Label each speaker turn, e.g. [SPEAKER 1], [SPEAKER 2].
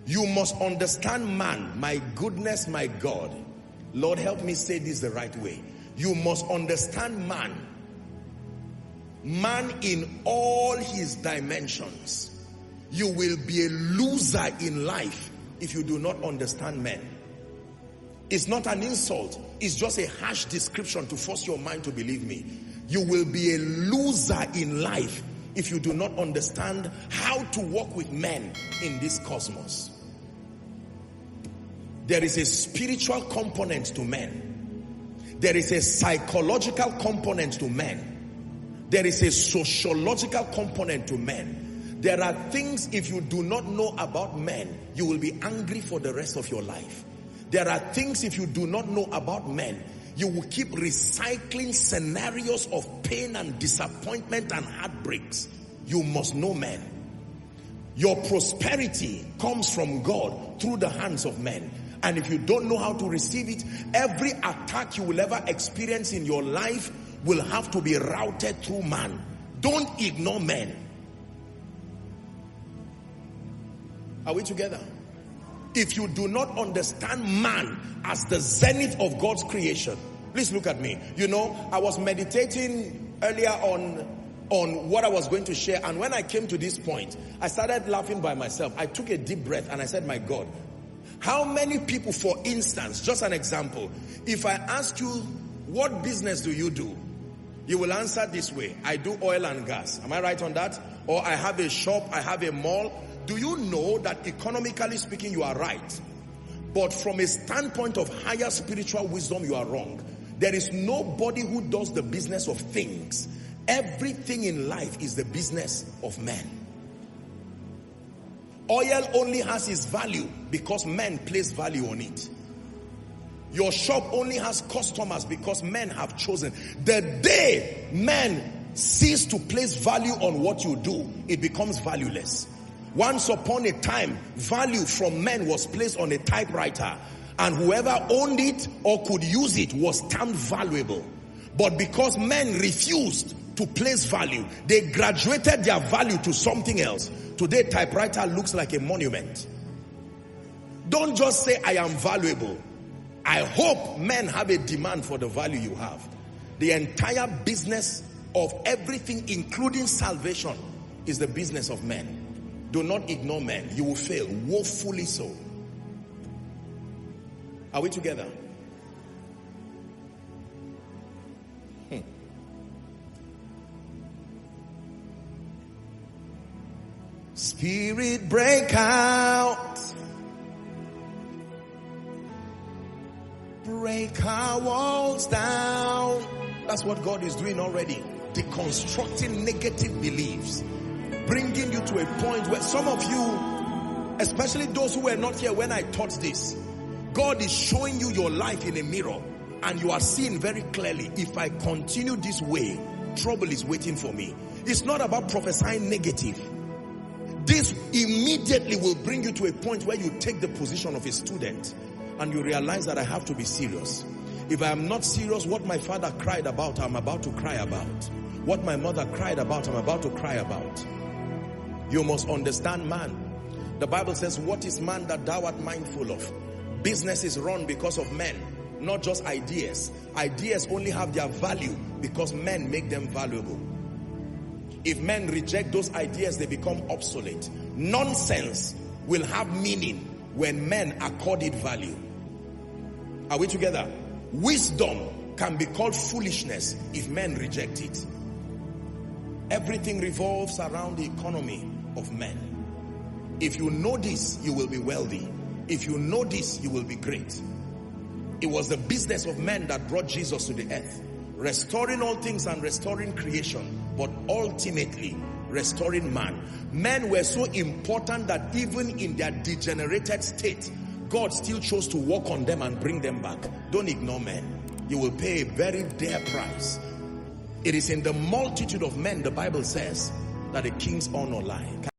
[SPEAKER 1] You must understand man. My goodness, my God. Lord, help me say this the right way. You must understand man. Man in all his dimensions. You will be a loser in life if you do not understand men. It's not an insult. It's just a harsh description to force your mind to believe me. You will be a loser in life if you do not understand how to walk with men in this cosmos. There is a spiritual component to men. There is a psychological component to men. There is a sociological component to men. There are things, if you do not know about men, you will be angry for the rest of your life. There are things, if you do not know about men, you will keep recycling scenarios of pain and disappointment and heartbreaks. You must know men. Your prosperity comes from God through the hands of men. And if you don't know how to receive it, every attack you will ever experience in your life will have to be routed through man. Don't ignore men. Are we together? If you do not understand man as the zenith of God's creation, please look at me. You know, I was meditating earlier on what I was going to share, and when I came to this point, I started laughing by myself. I took a deep breath and I said, my God, how many people, for instance, just an example, if I ask you, what business do you do? You will answer this way: I do oil and gas. Am I right on that? Or I have a shop, I have a mall. Do you know that economically speaking, you are right? But from a standpoint of higher spiritual wisdom, you are wrong. There is nobody who does the business of things. Everything in life is the business of men. Oil only has its value because men place value on it. Your shop only has customers because men have chosen. The day men cease to place value on what you do, it becomes valueless. Once upon a time, value from men was placed on a typewriter, and whoever owned it or could use it was termed valuable. But because men refused to place value, they graduated their value to something else. Today, typewriter looks like a monument. Don't just say, I am valuable. I hope men have a demand for the value you have. The entire business of everything, including salvation, is the business of men. Do not ignore men. You will fail, woefully so. Are we together? Spirit, break out. Break our walls down. That's what God is doing already. Deconstructing negative beliefs. Bringing you to a point where some of you, especially those who were not here when I taught this, God is showing you your life in a mirror, and you are seeing very clearly, if I continue this way, trouble is waiting for me. It's not about prophesying negative. This immediately will bring you to a point where you take the position of a student and you realize that I have to be serious. If I am not serious, what my father cried about, I'm about to cry about. What my mother cried about, I'm about to cry about. You must understand man. The Bible says, what is man that thou art mindful of? Business is run because of men, not just ideas. Ideas only have their value because men make them valuable. If men reject those ideas, they become obsolete. Nonsense will have meaning when men accord it value. Are we together? Wisdom can be called foolishness if men reject it. Everything revolves around the economy of men. If you know this, you will be wealthy. If you know this, you will be great. It was the business of men that brought Jesus to the earth, restoring all things and restoring creation, but ultimately restoring man. Men were so important that even in their degenerated state, God still chose to work on them and bring them back. Don't ignore men. You will pay a very dear price. It is in the multitude of men, the Bible says, that a king's honor lies.